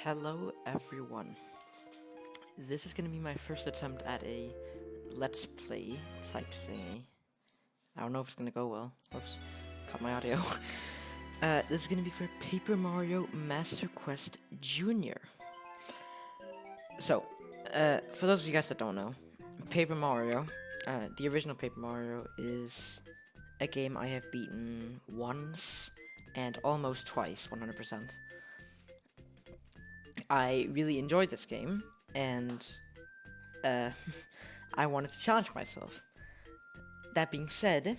Hello everyone. This is gonna be my first attempt at a let's play type thingy. I don't know if it's gonna go well. Oops, cut my audio. This is gonna be for Paper Mario Master Quest Jr. So, for those of you guys that don't know, Paper Mario, the original Paper Mario is a game I have beaten once and almost twice, 100%. I really enjoyed this game, and I wanted to challenge myself. That being said,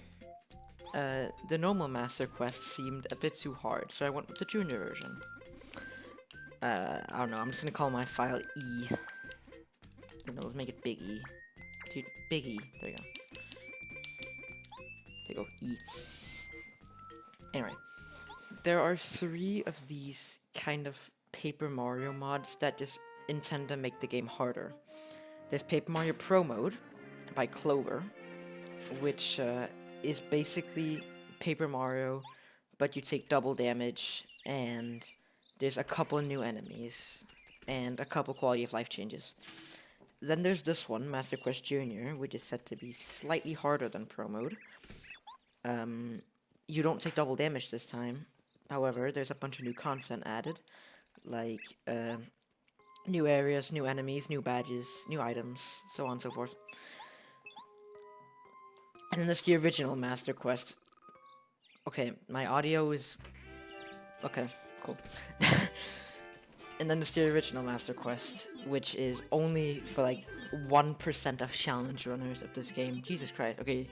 the normal Master Quest seemed a bit too hard, so I went with the junior version. I don't know, I'm just gonna call my file E. No, let's make it big E. Dude, big E. There you go. There you go, E. Anyway, there are 3 of these kind of Paper Mario mods that just intend to make the game harder. There's Paper Mario Pro Mode by Clover, which is basically Paper Mario, but you take double damage, and there's a couple new enemies, and a couple quality of life changes. Then there's this one, Master Quest Jr., which is said to be slightly harder than Pro Mode. You don't take double damage this time. However, there's a bunch of new content added, like new areas, new enemies, new badges, new items, so on and so forth. And then there's the original Master Quest. Okay, my audio is... Okay, cool. And then there's the original Master Quest, which is only for like 1% of challenge runners of this game. Jesus Christ, okay.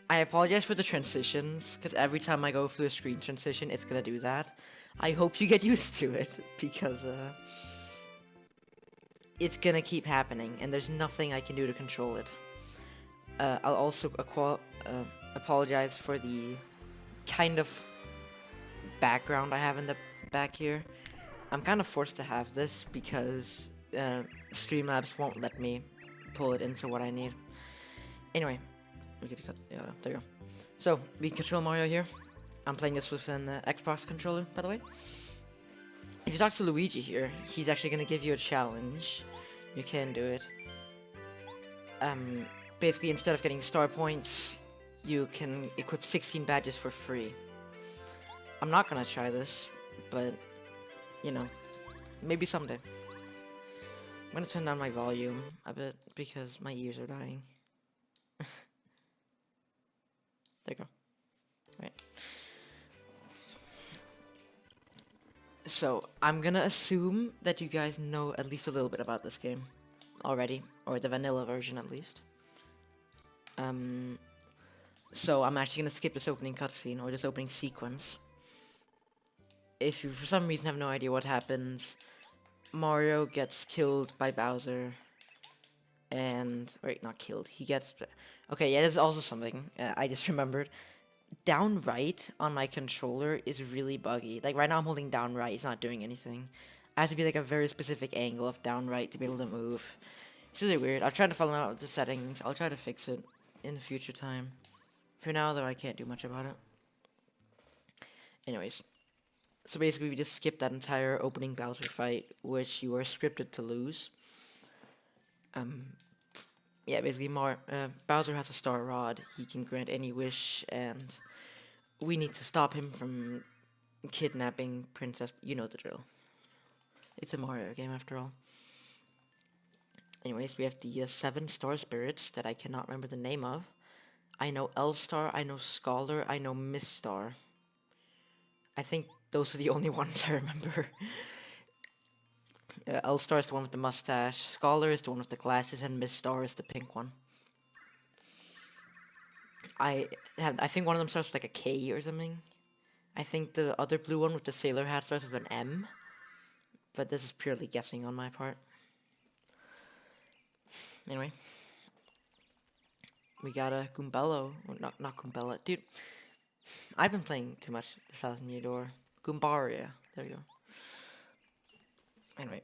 I apologize for the transitions, because every time I go through a screen transition, it's gonna do that. I hope you get used to it, because it's gonna keep happening, and there's nothing I can do to control it. I'll also apologize for the kind of background I have in the back here. I'm kind of forced to have this because Streamlabs won't let me pull it into what I need. Anyway, we get to cut. Yeah, there you go. So we control Mario here. I'm playing this with an Xbox controller, by the way. If you talk to Luigi here, he's actually gonna give you a challenge. You can do it. Basically, instead of getting star points, you can equip 16 badges for free. I'm not gonna try this, but, you know, maybe someday. I'm gonna turn down my volume a bit, because my ears are dying. There you go. Right. So, I'm gonna assume that you guys know at least a little bit about this game already, or the vanilla version at least. So I'm actually gonna skip this opening cutscene, or this opening sequence. If you for some reason have no idea what happens, Mario gets killed by Bowser, and... wait, not killed, he gets... Okay, yeah, this is also something I just remembered. Down right on my controller is really buggy. Like, right now I'm holding down right, it's not doing anything. It has to be like a very specific angle of down right to be able to move. It's really weird. I'll try to follow out the settings. I'll try to fix it in future time. For now, though, I can't do much about it. Anyways. So basically, we just skipped that entire opening Bowser fight, which you were scripted to lose. Yeah, basically, Bowser has a star rod. He can grant any wish, and we need to stop him from kidnapping Princess. You know the drill. It's a Mario game, after all. Anyways, we have the 7 star spirits that I cannot remember the name of. I know L-Star, I know Scholar, I know Miss Star. I think those are the only ones I remember. L-Star is the one with the mustache, Scholar is the one with the glasses, and Miss Star is the pink one. I think one of them starts with like a K or something. I think the other blue one with the sailor hat starts with an M. But this is purely guessing on my part. Anyway. We got a Goombello. Well, not Goombella. Dude, I've been playing too much The Thousand Year Door. Goombaria. There we go. Anyway.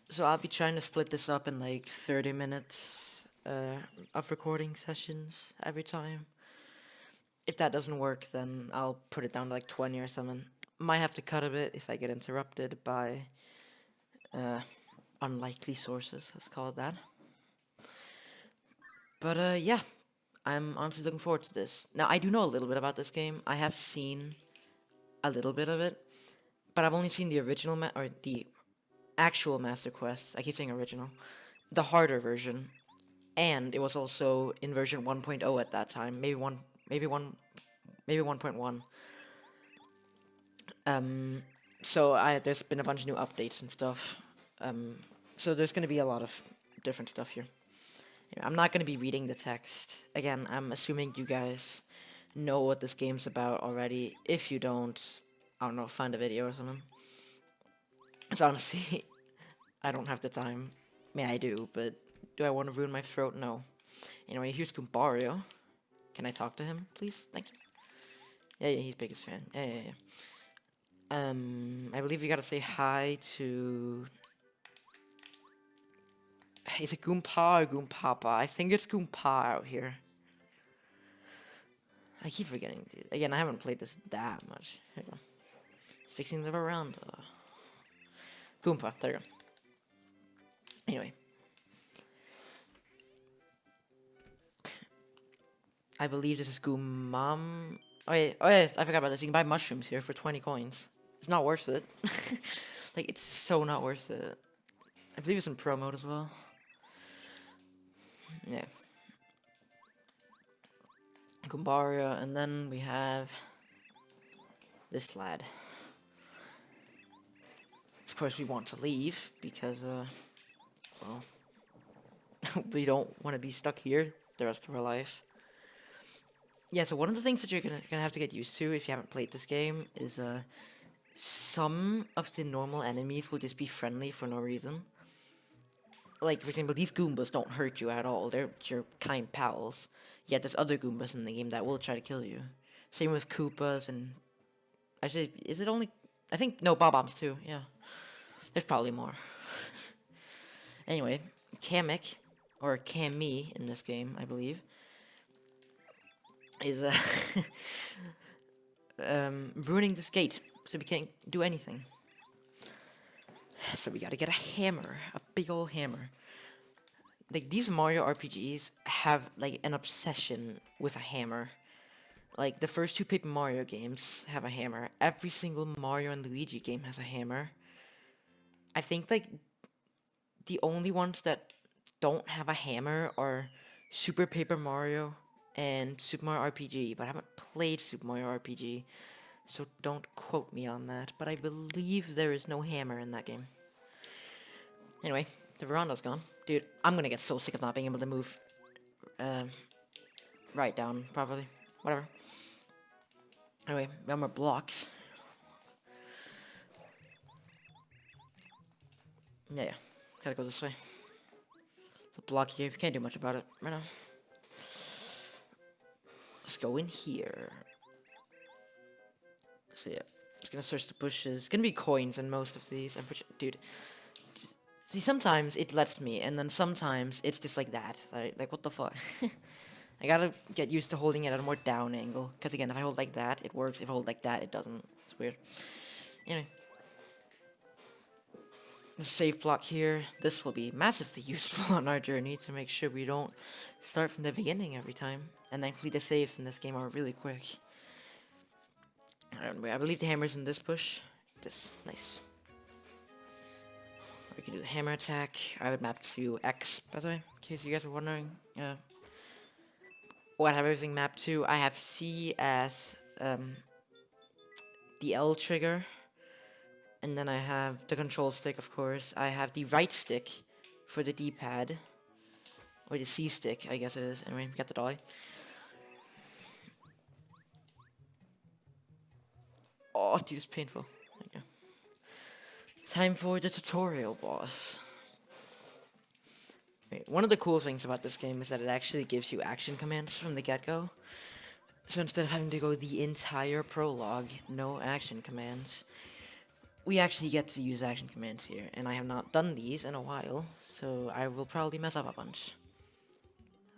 So I'll be trying to split this up in like 30 minutes of recording sessions every time. If that doesn't work, then I'll put it down to like 20 or something. Might have to cut a bit if I get interrupted by unlikely sources, let's call it that. But yeah, I'm honestly looking forward to this. Now, I do know a little bit about this game. I have seen a little bit of it, but I've only seen the original, or the actual Master Quest. I keep saying original. The harder version. And it was also in version 1.0 at that time. Maybe 1.1. So there's been a bunch of new updates and stuff. So there's going to be a lot of different stuff here. I'm not going to be reading the text. Again, I'm assuming you guys know what this game's about already. If you don't, I don't know, find a video or something. So honestly, I don't have the time. I mean, I do, but do I want to ruin my throat? No. Anyway, here's Gumbario. Can I talk to him, please? Thank you. Yeah, he's biggest fan. Yeah. I believe you gotta say hi to... Is it Goompa or Goompapa? I think it's Goompa out here. I keep forgetting, dude. Again, I haven't played this that much. Here we go. It's fixing the veranda. Goompa, there you go. Anyway. I believe this is Goomam. Oh yeah, I forgot about this. You can buy mushrooms here for 20 coins. It's not worth it. Like, it's so not worth it. I believe it's in pro mode as well. Yeah. Goombaria, and then we have this lad. Of course, we want to leave because, well, we don't want to be stuck here the rest of our life. Yeah, so one of the things that you're gonna have to get used to if you haven't played this game is some of the normal enemies will just be friendly for no reason. Like, for example, these Goombas don't hurt you at all. They're your kind pals. Yet there's other Goombas in the game that will try to kill you. Same with Koopas and... Actually, is it only... I think... No, Bob-Ombs too, yeah. There's probably more. Anyway, Kamek, or Kami in this game, I believe, is ruining this gate, so we can't do anything. So we gotta get a hammer, a big old hammer. Like, these Mario RPGs have, like, an obsession with a hammer. Like, the first two Paper Mario games have a hammer. Every single Mario and Luigi game has a hammer. I think, like, the only ones that don't have a hammer are Super Paper Mario and Super Mario RPG, but I haven't played Super Mario RPG, so don't quote me on that, but I believe there is no hammer in that game. Anyway, the veranda's gone. Dude, I'm gonna get so sick of not being able to move right down properly. Whatever. Anyway, we have more blocks. Yeah, gotta go this way. It's a block here, we can't do much about it right now. Let's go in here. So yeah, just gonna search the bushes. It's gonna be coins in most of these. I'm pretty, dude. See, sometimes it lets me, and then sometimes it's just like that. Like what the fuck? I gotta get used to holding it at a more down angle. Because again, if I hold like that, it works. If I hold like that, it doesn't. It's weird. Anyway. The save block here. This will be massively useful on our journey to make sure we don't start from the beginning every time. And thankfully the saves in this game are really quick. I believe the hammer's in this push. This, nice. We can do the hammer attack. I would map to X, by the way, in case you guys were wondering. What I have everything mapped to. I have C as the L trigger. And then I have the control stick, of course. I have the right stick for the D-pad. Or the C stick, I guess it is. Anyway, we got the dolly. Oh, dude, it's painful. Okay. Time for the tutorial boss. Wait, one of the cool things about this game is that it actually gives you action commands from the get-go. So instead of having to go the entire prologue, no action commands, we actually get to use action commands here. And I have not done these in a while, so I will probably mess up a bunch.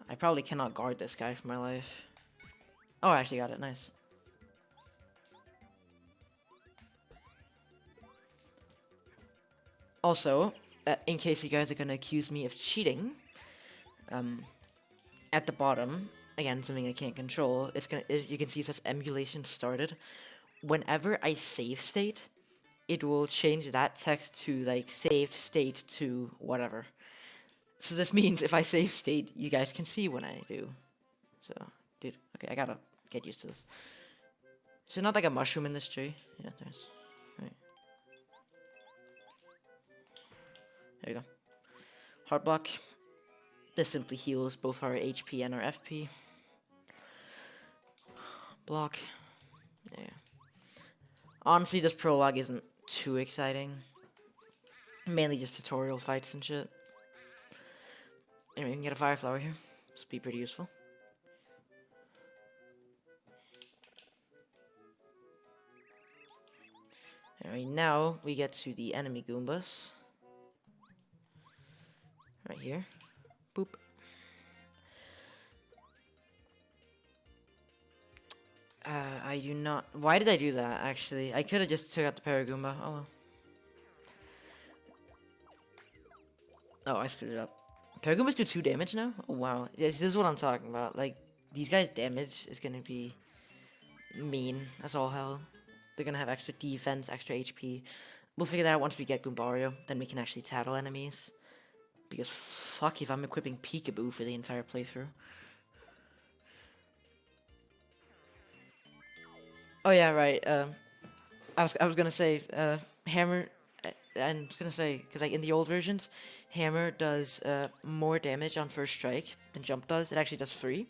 I probably cannot guard this guy for my life. Oh, I actually got it, nice. Also, in case you guys are gonna accuse me of cheating, at the bottom, again, something I can't control, you can see it says emulation started. Whenever I save state, it will change that text to like saved state to whatever. So this means if I save state, you guys can see when I do. So, dude, okay, I gotta get used to this. Is there not like a mushroom in this tree? Yeah, there's. Right. There you go. Heart block. This simply heals both our HP and our FP. Block. Yeah. Honestly, this prologue isn't too exciting. Mainly just tutorial fights and shit. Anyway, we can get a fire flower here. This will be pretty useful. Anyway, now we get to the enemy Goombas. Right here. Boop. I do not... Why did I do that, actually? I could have just took out the Paragoomba. Oh, well. Oh, I screwed it up. Paragoombas do 2 damage now? Oh, wow. This is what I'm talking about. Like, these guys' damage is gonna be mean as all hell. They're gonna have extra defense, extra HP. We'll figure that out once we get Goombario. Then we can actually tattle enemies. Because fuck if I'm equipping Peekaboo for the entire playthrough. Oh yeah, right. I was gonna say Hammer. I'm gonna say because like in the old versions, Hammer does more damage on first strike than Jump does. It actually does 3.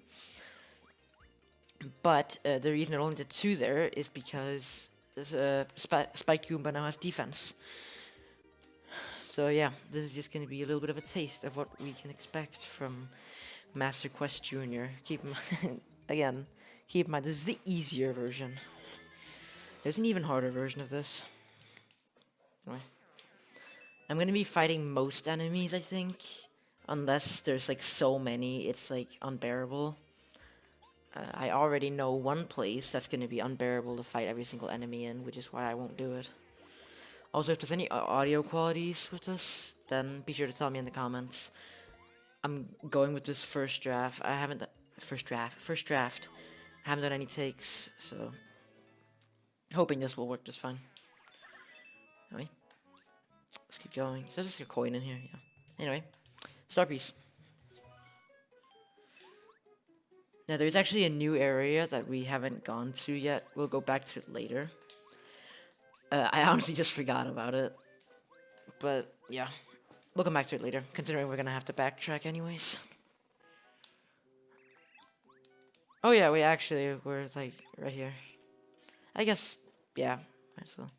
But the reason it only did 2 there is because Spike Goomba now has defense. So yeah, this is just gonna be a little bit of a taste of what we can expect from Master Quest Jr. Keep in mind, again, keep in mind this is the easier version. There's an even harder version of this. Anyway. I'm gonna be fighting most enemies, I think. Unless there's like so many, it's like unbearable. I already know one place that's gonna be unbearable to fight every single enemy in, which is why I won't do it. Also, if there's any audio qualities with this, then be sure to tell me in the comments. I'm going with this first draft. I haven't... First draft. I haven't done any takes, so... Hoping this will work just fine. Anyway. Let's keep going. Is there just a coin in here? Yeah. Anyway. Star piece. Now, there's actually a new area that we haven't gone to yet. We'll go back to it later. I honestly just forgot about it. But, yeah. We'll come back to it later, considering we're gonna have to backtrack anyways. Oh yeah, we're like, right here. I guess, yeah, might as well.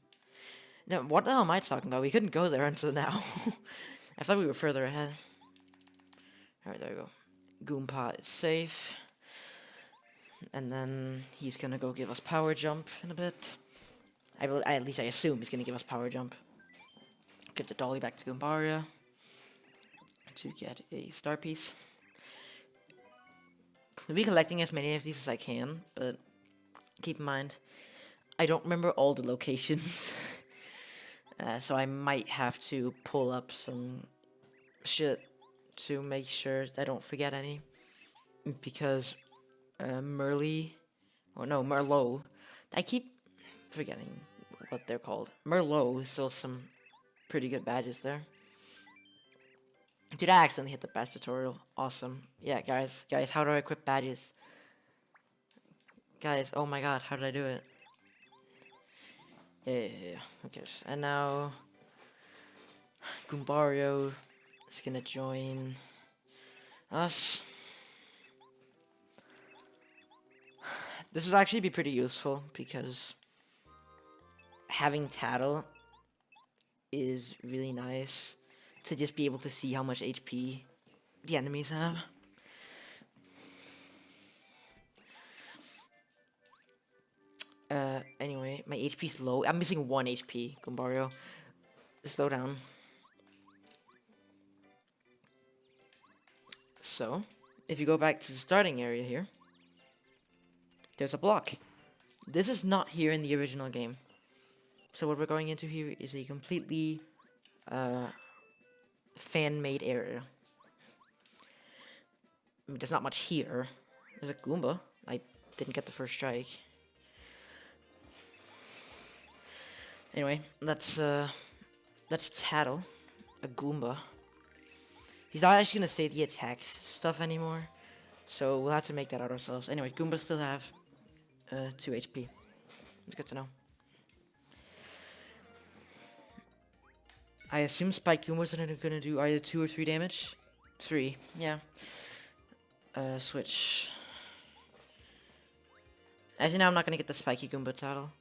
Now, what the hell am I talking about? We couldn't go there until now. I thought we were further ahead. Alright, there we go. Goomba is safe. And then he's gonna go give us power jump in a bit. At least I assume he's gonna give us power jump. Give the dolly back to Goombaria to get a star piece. I'll be collecting as many of these as I can, but keep in mind, I don't remember all the locations. So I might have to pull up some shit to make sure I don't forget any. Because Merlot, I keep forgetting what they're called. Merlot sells some pretty good badges there. Dude, I accidentally hit the badge tutorial. Awesome. Yeah, guys, how do I equip badges? Guys, oh my god, how did I do it? Yeah. Okay, and now Goombario is gonna join us. This would actually be pretty useful because having Tattle is really nice to just be able to see how much HP the enemies have. Anyway, my HP's low. I'm missing 1 HP, Goombario. Slow down. So, if you go back to the starting area here, there's a block. This is not here in the original game. So what we're going into here is a completely fan-made area. I mean, there's not much here. There's a Goomba. I didn't get the first strike. Anyway, let's tattle a Goomba. He's not actually gonna say the attacks stuff anymore, so we'll have to make that out ourselves. Anyway, Goombas still have 2 HP. It's good to know. I assume Spike Goombas are gonna do either 2 or 3 damage. 3, yeah. Switch. As you know, I'm not gonna get the Spiky Goomba title.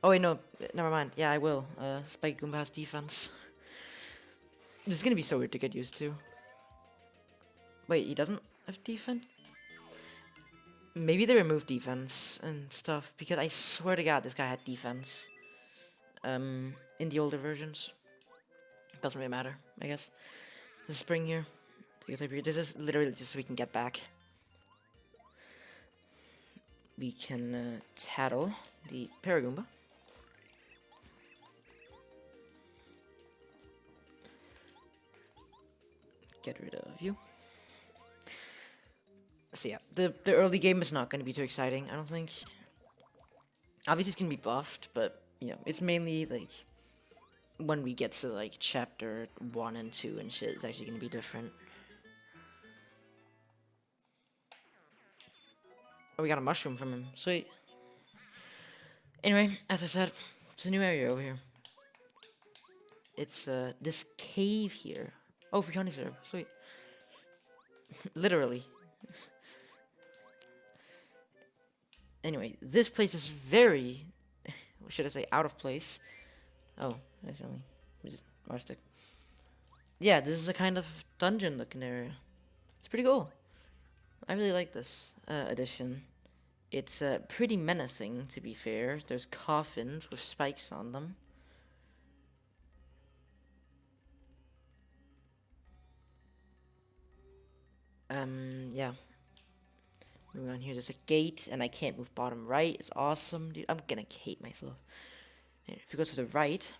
Oh wait, no, never mind. Yeah, I will. Spiky Goomba has defense. This is gonna be so weird to get used to. Wait, he doesn't have defense? Maybe they removed defense and stuff, because I swear to God this guy had defense. In the older versions. Doesn't really matter, I guess. The spring here. This is literally just so we can get back. We can tattle the Paragoomba. Get rid of you. So yeah, the early game is not going to be too exciting, I don't think. Obviously it's going to be buffed, but, you know, it's mainly, like, when we get to, like, chapter 1 and 2 and shit, it's actually going to be different. Oh, we got a mushroom from him. Sweet. Anyway, as I said, it's a new area over here. It's, this cave here. Oh, for honey syrup. Sweet. Literally. Anyway, this place is very, what should I say, out of place. Oh, accidentally. Marstick. Yeah, this is a kind of dungeon-looking area. It's pretty cool. I really like this addition. It's pretty menacing, to be fair. There's coffins with spikes on them. Yeah. Moving on here, there's a gate, and I can't move bottom right. It's awesome, dude. I'm gonna hate myself. And if you go to the right,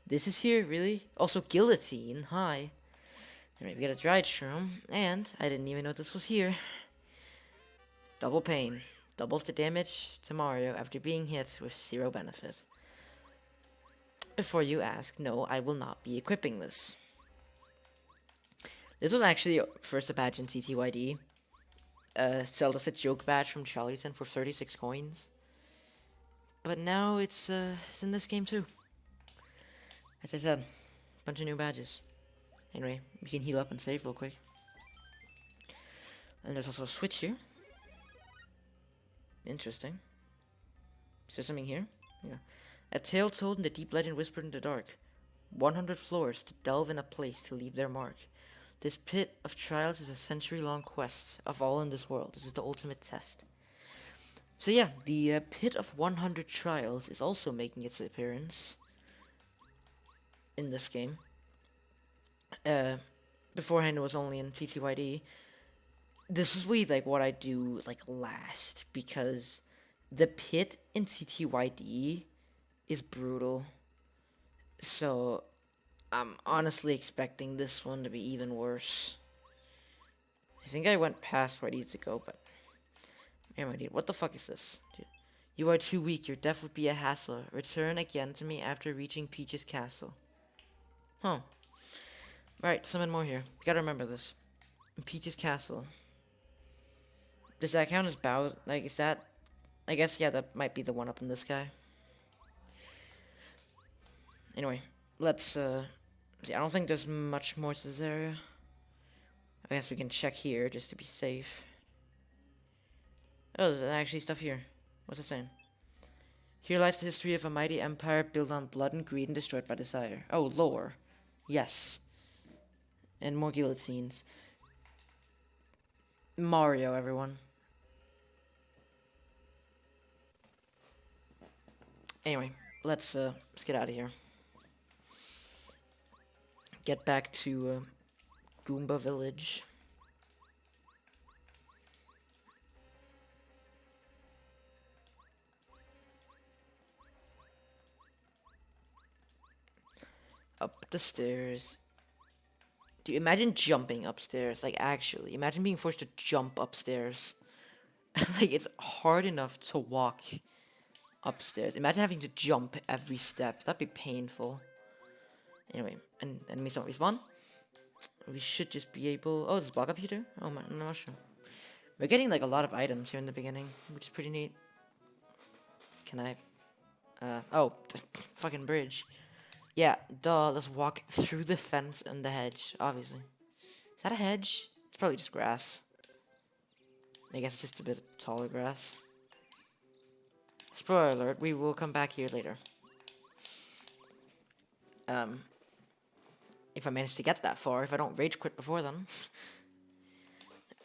this is here, really? Also, guillotine. Hi. Anyway, we got a dried shroom, and I didn't even know this was here. Double pain. Doubles the damage to Mario after being hit with 0 benefit. Before you ask, no, I will not be equipping this. This was actually first a badge in TTYD. Zelda's a joke badge from Charlieton for 36 coins. But now it's in this game too. As I said, bunch of new badges. Anyway, we can heal up and save real quick. And there's also a switch here. Interesting. Is there something here? Yeah. A tale told in the deep legend whispered in the dark. 100 floors to delve in a place to leave their mark. This pit of trials is a century-long quest of all in this world. This is the ultimate test. So yeah, the pit of 100 trials is also making its appearance in this game. Beforehand it was only in TTYD. This is really like what I do like last, because the pit in TTYD is brutal. So I'm honestly expecting this one to be even worse. I think I went past where I needed to go, but damn, my dude, what the fuck is this? Dude, you are too weak. Your death would be a hassle. Return again to me after reaching Peach's castle. Huh. Right, summon more here. You gotta remember this. In Peach's castle. Does that count as Bowser? Like, is that... I guess, yeah, that might be the one up in this guy. Anyway, let's, see, I don't think there's much more to this area. I guess we can check here, just to be safe. Oh, there's actually stuff here. What's it saying? Here lies the history of a mighty empire built on blood and greed and destroyed by desire. Oh, lore. Yes. And more guillotines. Mario, everyone. Anyway, let's get out of here. Get back to Goomba Village. the stairs. Dude, imagine jumping upstairs. Like, actually, imagine being forced to jump upstairs. Like, it's hard enough to walk upstairs. Imagine having to jump every step. That'd be painful. Anyway, and enemies don't respawn. We should just be able... Oh, there's a block up here too? Oh, my, I'm not sure. We're getting, like, a lot of items here in the beginning, which is pretty neat. Can I... oh, fucking bridge. Yeah, duh, let's walk through the fence and the hedge, obviously. Is that a hedge? It's probably just grass. I guess it's just a bit taller grass. Spoiler alert, we will come back here later. If I manage to get that far, if I don't rage quit before then.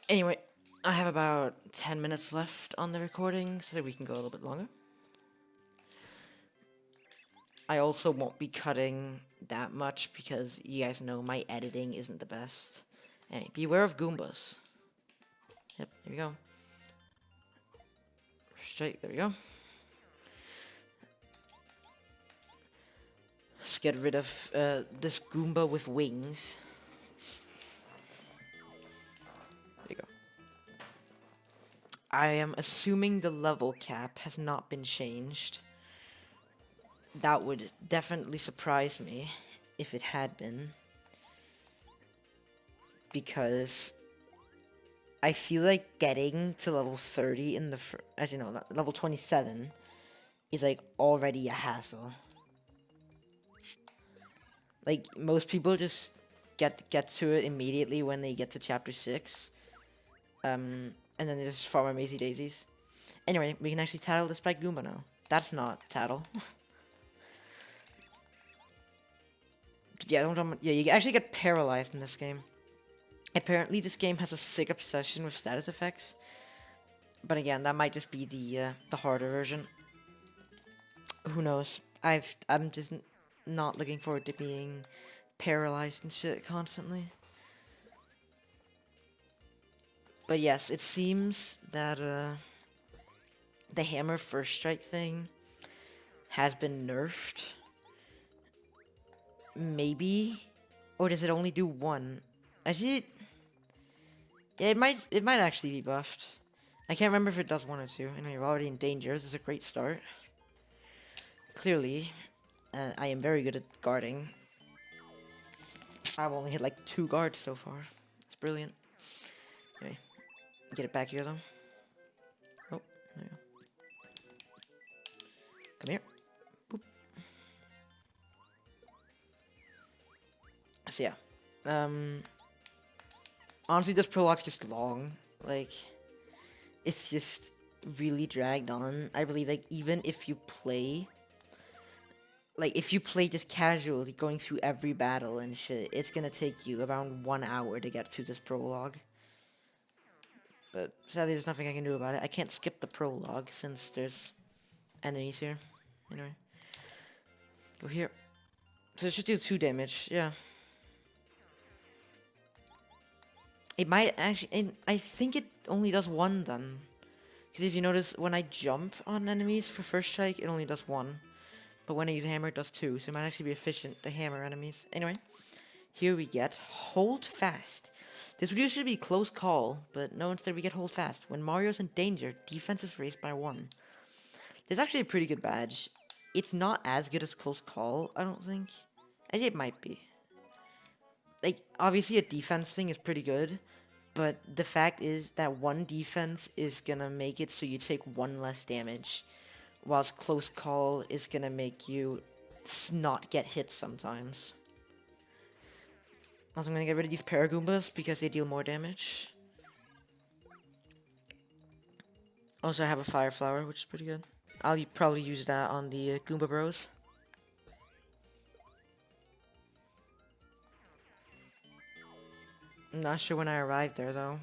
Anyway, I have about 10 minutes left on the recording, so we can go a little bit longer. I also won't be cutting that much because you guys know my editing isn't the best. Anyway, beware of Goombas. Yep, here we go. Straight, there we go. Let's get rid of this Goomba with wings. There you go. I am assuming the level cap has not been changed. That would definitely surprise me if it had been. Because I feel like getting to level 30 in the as you know, level 27 is like already a hassle. Like most people just get to it immediately when they get to chapter 6. And then they just farm Mazy Daisies. Anyway, we can actually tattle this Spike Goomba now. That's not tattle. Yeah, you actually get paralyzed in this game. Apparently, this game has a sick obsession with status effects. But again, that might just be the harder version. Who knows? I'm just not looking forward to being paralyzed and shit constantly. But yes, it seems that the hammer first strike thing has been nerfed. Maybe, or does it only do one? Actually, yeah, it might actually be buffed. I can't remember if it does one or two. I know you're already in danger. This is a great start. Clearly, I am very good at guarding. I've only hit like 2 guards so far. It's brilliant. Anyway, get it back here though. Oh, there you go. Come here. Boop. So yeah, honestly, this prologue's just long. Like, it's just really dragged on. I believe, like, even if you play, like, if you play just casually, going through every battle and shit, it's gonna take you around 1 hour to get through this prologue. But sadly, there's nothing I can do about it. I can't skip the prologue since there's enemies here. Anyway, go here. So it should do 2 damage. Yeah. It might actually, and I think it only does 1 then. Because if you notice, when I jump on enemies for first strike, it only does 1. But when I use a hammer, it does 2. So it might actually be efficient to hammer enemies. Anyway, here we get Hold Fast. This would usually be Close Call, but no, instead we get Hold Fast. When Mario's in danger, defense is raised by 1. This is actually a pretty good badge. It's not as good as Close Call, I don't think. Actually, it might be. Like, obviously a defense thing is pretty good, but the fact is that 1 defense is gonna make it so you take 1 less damage, whilst Close Call is gonna make you not get hit sometimes. Also, I'm gonna get rid of these Paragoombas because they deal more damage. Also, I have a Fire Flower, which is pretty good. I'll probably use that on the Goomba Bros. I'm not sure when I arrive there, though.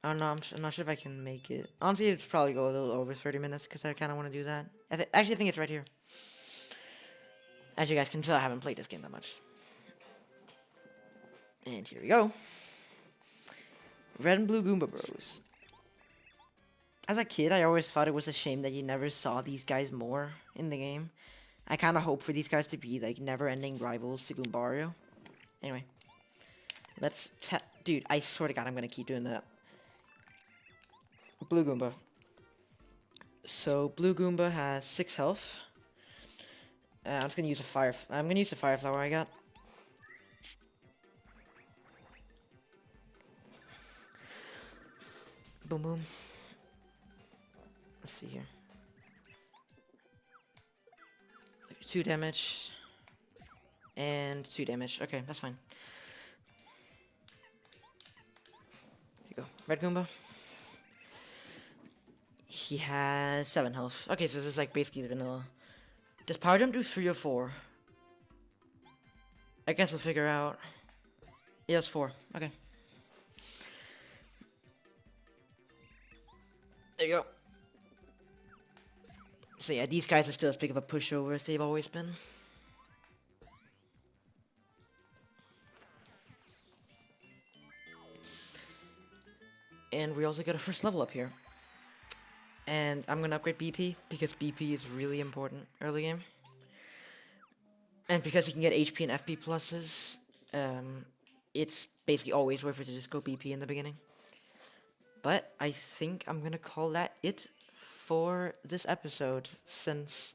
I don't know, I'm not sure if I can make it. Honestly, it's probably go a little over 30 minutes, because I kind of want to do that. Actually, I think it's right here. As you guys can tell, I haven't played this game that much. And here we go. Red and Blue Goomba Bros. As a kid, I always thought it was a shame that you never saw these guys more in the game. I kind of hope for these guys to be like never-ending rivals to Goombario. Anyway, let's dude, I swear to God, I'm gonna keep doing that. Blue Goomba. So Blue Goomba has 6 health. I'm just gonna use a fire. I'm gonna use the fire flower I got. Boom boom. Let's see here. 2 damage. And 2 damage. Okay, that's fine. Here you go. Red Goomba. He has 7 health. Okay, so this is like basically vanilla. Does Power Jump do 3 or 4? I guess we'll figure out. He does 4. Okay. There you go. So yeah, these guys are still as big of a pushover as they've always been. And we also get a first level up here. And I'm gonna upgrade BP, because BP is really important early game. And because you can get HP and FP pluses, it's basically always worth it to just go BP in the beginning. But I think I'm gonna call that it for this episode, since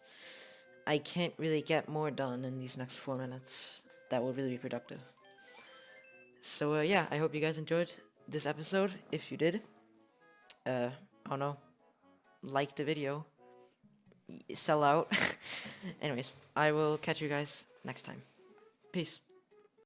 I can't really get more done in these next 4 minutes that will really be productive. So yeah, I hope you guys enjoyed this episode. If you did, I don't know, like the video, sell out. Anyways, I will catch you guys next time. Peace.